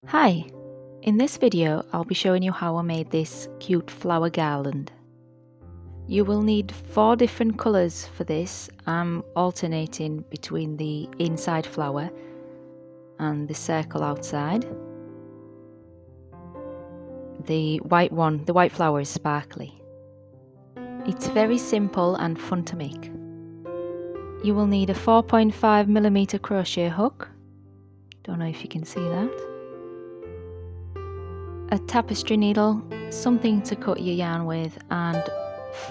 Hi! In this video I'll be showing you how I made this cute flower garland. You will need 4 different colours for this. I'm alternating between the inside flower and the circle outside. The white flower is sparkly. It's very simple and fun to make. You will need a 4.5mm crochet hook. Don't know if you can see that. A tapestry needle, something to cut your yarn with, and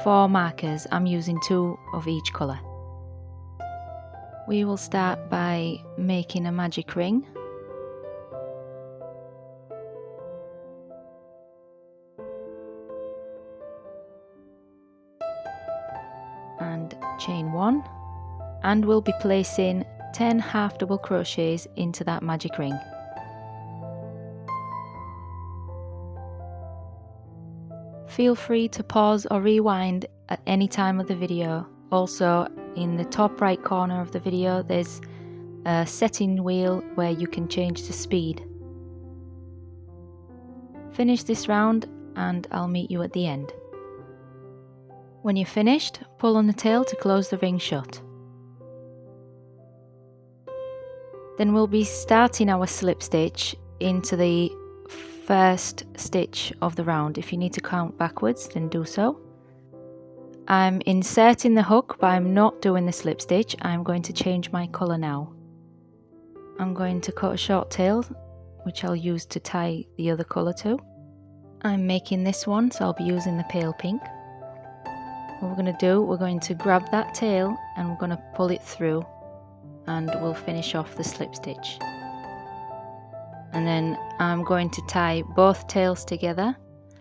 4 markers. I'm using 2 of each colour. We will start by making a magic ring. And chain 1, and we'll be placing 10 half double crochets into that magic ring. Feel free to pause or rewind at any time of the video. Also, in the top right corner of the video there's a setting wheel where you can change the speed. Finish this round and I'll meet you at the end. When you're finished, pull on the tail to close the ring shut. Then we'll be starting our slip stitch into the first stitch of the round. If you need to count backwards, then do so. I'm inserting the hook, but I'm not doing the slip stitch. I'm going to change my colour now. I'm going to cut a short tail, which I'll use to tie the other colour to. I'm making this one, so I'll be using the pale pink. What we're going to do, we're going to grab that tail and we're going to pull it through, and we'll finish off the slip stitch. And then I'm going to tie both tails together,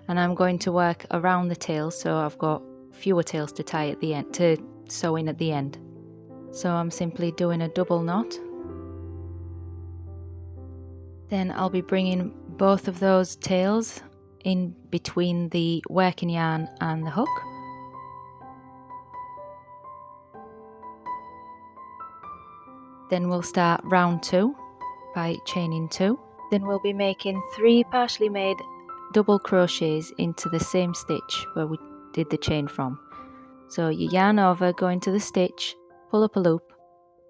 and I'm going to work around the tails, so I've got fewer tails to tie at the end, to sew in at the end. So I'm simply doing a double knot. Then I'll be bringing both of those tails in between the working yarn and the hook. Then we'll start round 2 by chaining 2. Then we'll be making 3 partially made double crochets into the same stitch where we did the chain from. So you yarn over, go into the stitch, pull up a loop,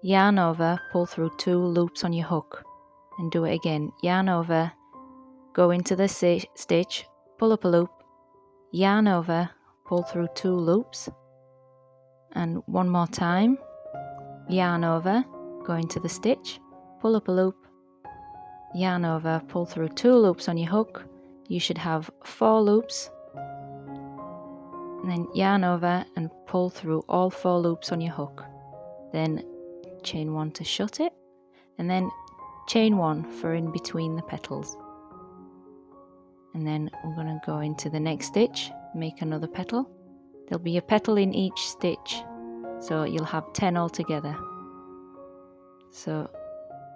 yarn over, pull through 2 loops on your hook, and do it again. Yarn over, go into the stitch, pull up a loop, yarn over, pull through 2 loops, and one more time, yarn over, go into the stitch, pull up a loop, yarn over, pull through 2 loops on your hook. You should have 4 loops, and then yarn over and pull through all 4 loops on your hook. Then chain 1 to shut it, and then chain 1 for in between the petals. And then we're going to go into the next stitch, make another petal. There'll be a petal in each stitch, so you'll have 10 altogether. So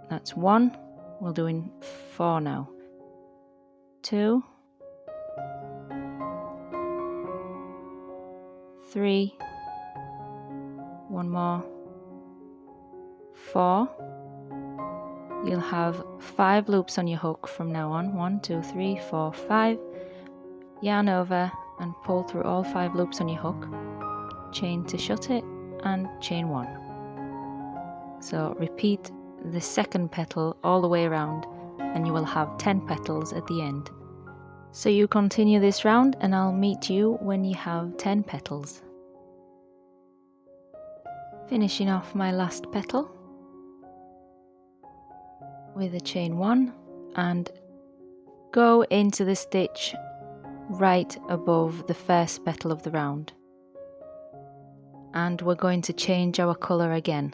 that's 1. We're doing 4 now. 2, 3, 1 more, 4. You'll have 5 loops on your hook from now on. 1, 2, 3, 4, 5. Yarn over and pull through all 5 loops on your hook. Chain to shut it and chain 1. So repeat the second petal all the way around, and you will have 10 petals at the end. So you continue this round and I'll meet you when you have 10 petals. Finishing off my last petal with a chain 1, and go into the stitch right above the first petal of the round. And we're going to change our colour again,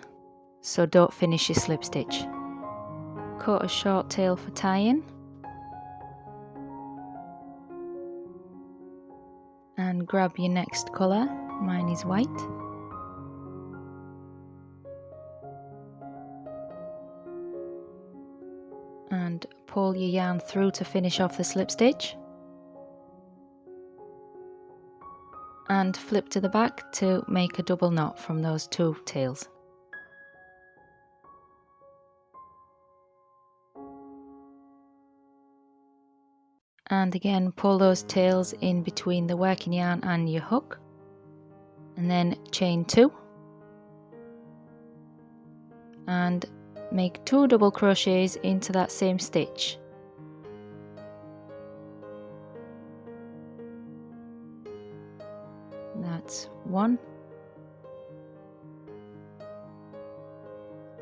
so don't finish your slip stitch. Cut a short tail for tying, and grab your next colour. Mine is white. And pull your yarn through to finish off the slip stitch, and flip to the back to make a double knot from those 2 tails. And again, pull those tails in between the working yarn and your hook, and then chain 2 and make 2 double crochets into that same stitch. That's 1,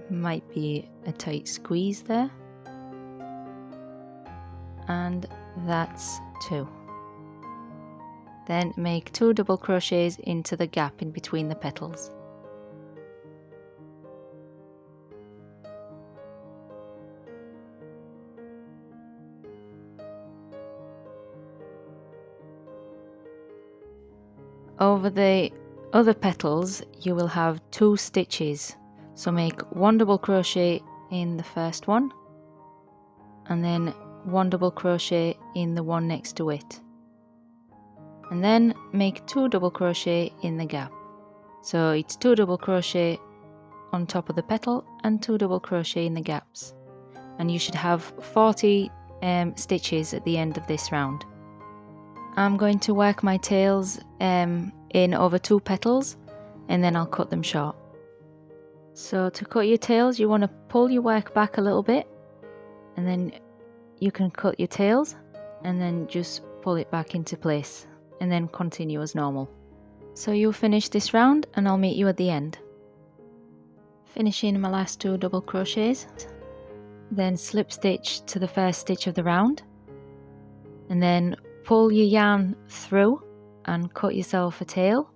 might be a tight squeeze there, and that's 2. Then make 2 double crochets into the gap in between the petals. Over the other petals you will have 2 stitches, so make 1 double crochet in the first one and then 1 double crochet in the one next to it, and then make 2 double crochet in the gap. So it's 2 double crochet on top of the petal and 2 double crochet in the gaps, and you should have 40 stitches at the end of this round. I'm going to work my tails in over 2 petals and then I'll cut them short. So to cut your tails you want to pull your work back a little bit, and then you can cut your tails and then just pull it back into place and then continue as normal. So you'll finish this round and I'll meet you at the end. Finishing my last 2 double crochets, then slip stitch to the first stitch of the round, and then pull your yarn through and cut yourself a tail,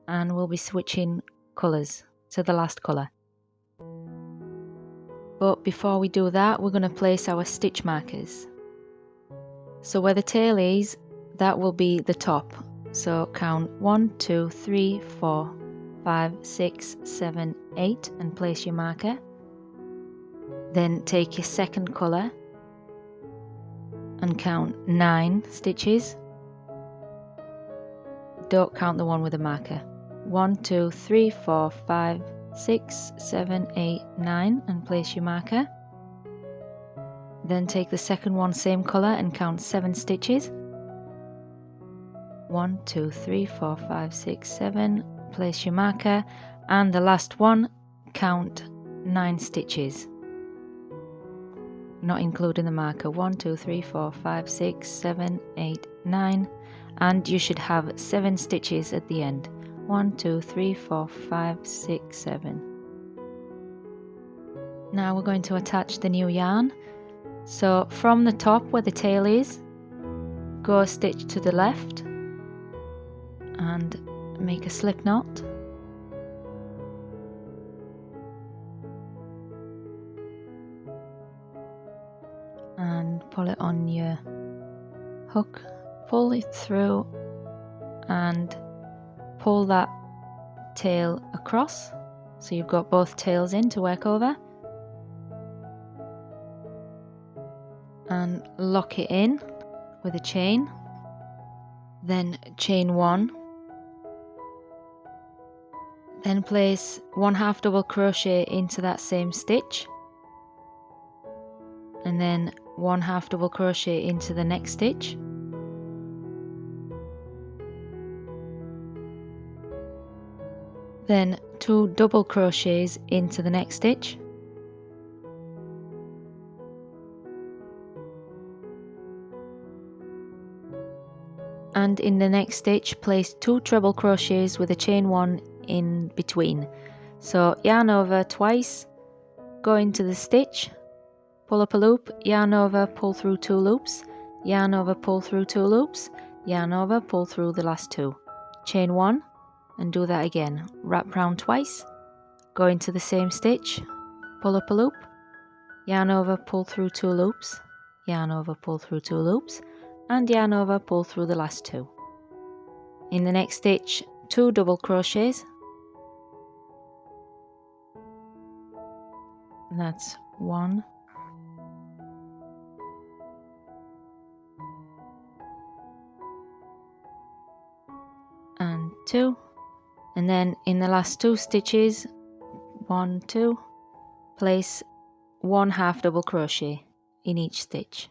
and we'll be switching colours to the last colour. But before we do that, we're going to place our stitch markers. So where the tail is, that will be the top. So count 1, 2, 3, 4, 5, 6, 7, 8 and place your marker. Then take your second colour and count 9 stitches. Don't count the one with a marker. 1, 2, 3, 4, 5, 6, 7, 8, 9 and place your marker. Then take the second one, same colour, and count 7 stitches. 1, 2, 3, 4, 5, 6, 7, place your marker, and the last one, count 9 stitches, not including the marker. 1, 2, 3, 4, 5, 6, 7, 8, 9, and you should have 7 stitches at the end. 1, 2, 3, 4, 5, 6, 7. Now we're going to attach the new yarn. So from the top where the tail is, go a stitch to the left and make a slip knot. And pull it on your hook, pull it through and pull that tail across, so you've got both tails in to work over, and lock it in with a chain, then chain 1, then place 1/2 double crochet into that same stitch, and then 1/2 double crochet into the next stitch, then 2 double crochets into the next stitch, and in the next stitch place 2 treble crochets with a chain 1 in between. So yarn over twice, go into the stitch, pull up a loop, yarn over, pull through 2 loops, yarn over, pull through 2 loops, yarn over, pull through the last 2, chain 1 and do that again. Wrap round twice, go into the same stitch, pull up a loop, yarn over, pull through 2 loops, yarn over, pull through 2 loops, and yarn over, pull through the last 2. In the next stitch, 2 double crochets, and that's 1, and 2, and then in the last 2 stitches, 1, 2, place 1/2 double crochet in each stitch.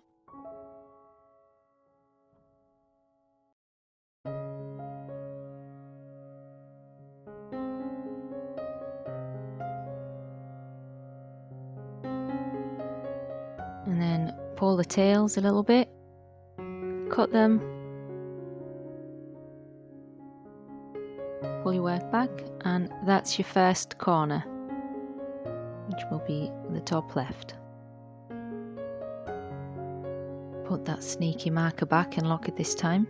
pull the tails a little bit, cut them, pull your work back, and that's your first corner, which will be the top left. Put that sneaky marker back and lock it this time.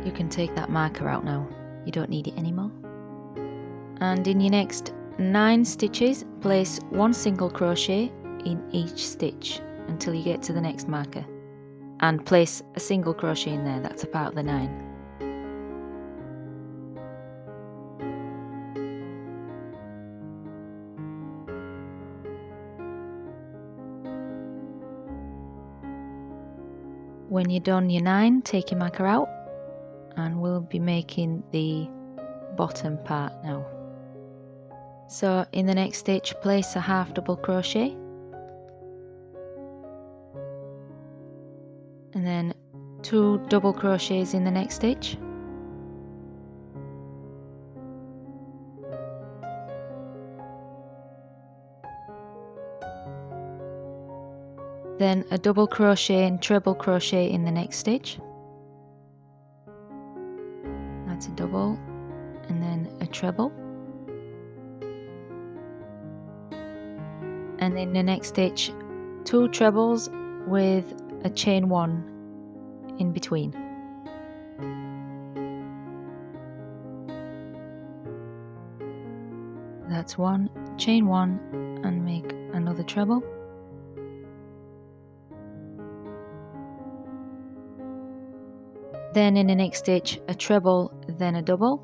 You can take that marker out now, you don't need it anymore. And in your next 9 stitches, place 1 single crochet in each stitch until you get to the next marker, and place a single crochet in there, that's a part of the 9. When you're done your 9, take your marker out, and we'll be making the bottom part now. So in the next stitch, place a half double crochet, and then 2 double crochets in the next stitch, then a double crochet and treble crochet in the next stitch. That's a double, and then a treble, and in the next stitch 2 trebles with a chain 1 in between. That's 1, chain 1, and make another treble. Then in the next stitch a treble, then a double,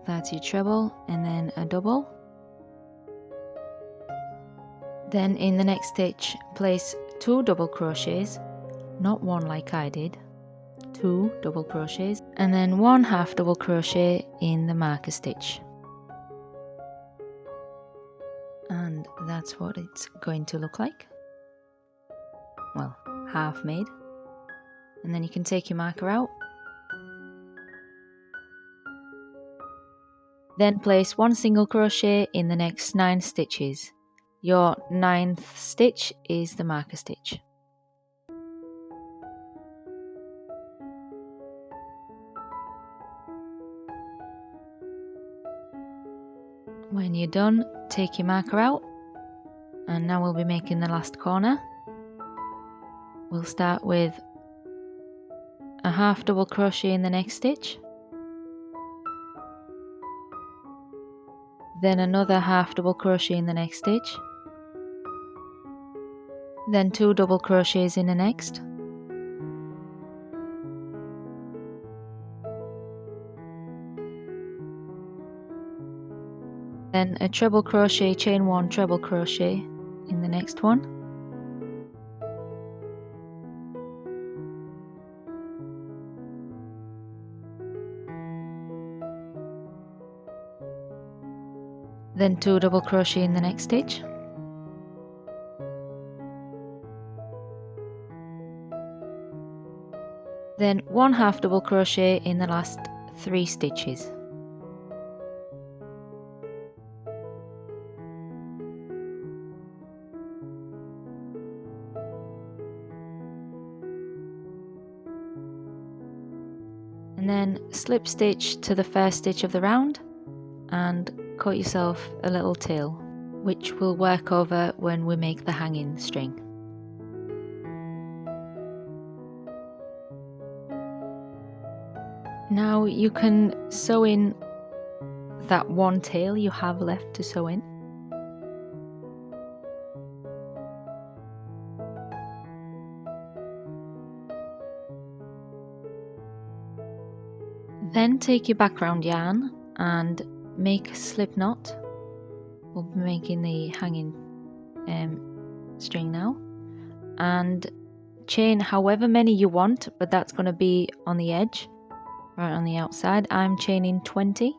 that's your treble, and then a double. Then in the next stitch place 2 double crochets, not 1 like I did, 2 double crochets, and then 1 half double crochet in the marker stitch. And that's what it's going to look like. Well, half made. And then you can take your marker out. Then place 1 single crochet in the next 9 stitches. Your 9th stitch is the marker stitch. When you're done, take your marker out, and now we'll be making the last corner. We'll start with a half double crochet in the next stitch, then another half double crochet in the next stitch, then 2 double crochets in the next, then a treble crochet, chain 1, treble crochet in the next one, then 2 double crochet in the next stitch, then 1 half double crochet in the last 3 stitches. And then slip stitch to the first stitch of the round and cut yourself a little tail, which will work over when we make the hanging string. Now you can sew in that one tail you have left to sew in. Then take your background yarn and make a slip knot. We'll be making the hanging string now, and chain however many you want, but that's going to be on the edge, right on the outside. I'm chaining 20.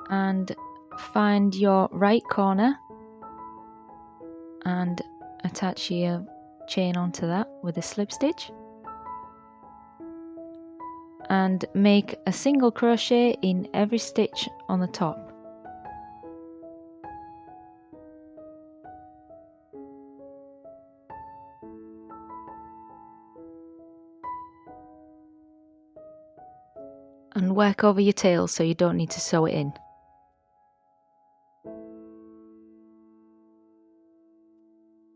And find your right corner and attach your chain onto that with a slip stitch, and make a single crochet in every stitch on the top. And work over your tail so you don't need to sew it in.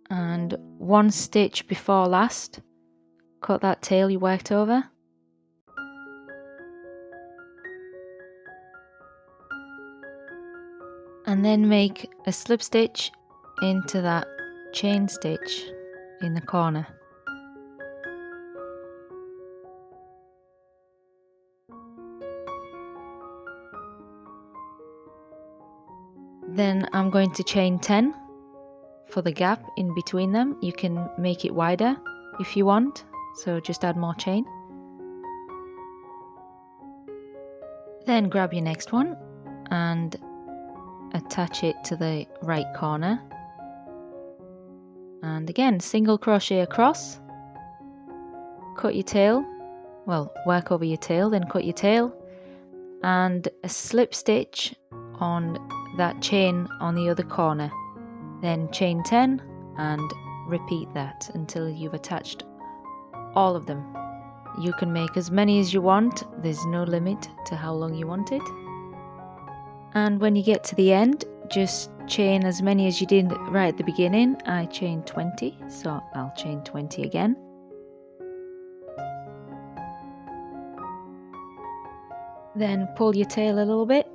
And one stitch before last, cut that tail you worked over. And then make a slip stitch into that chain stitch in the corner. Then I'm going to chain 10 for the gap in between them. You can make it wider if you want, so just add more chain. Then grab your next one and attach it to the right corner. And again, single crochet across, cut your tail, well, work over your tail, then cut your tail, and a slip stitch on that chain on the other corner. Then chain 10 and repeat that until you've attached all of them. You can make as many as you want, there's no limit to how long you want it. And when you get to the end, just chain as many as you did right at the beginning. I chained 20, so I'll chain 20 again. Then pull your tail a little bit,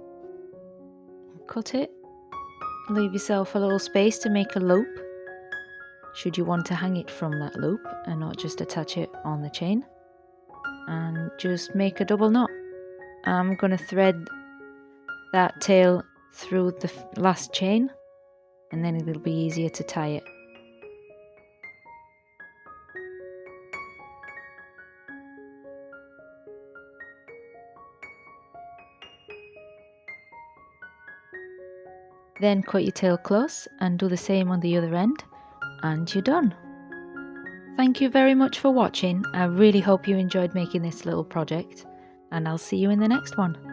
cut it, leave yourself a little space to make a loop, should you want to hang it from that loop and not just attach it on the chain. And just make a double knot. I'm going to thread that tail through the last chain, and then it'll be easier to tie it. Then cut your tail close and do the same on the other end, and you're done. Thank you very much for watching. I really hope you enjoyed making this little project, and I'll see you in the next one.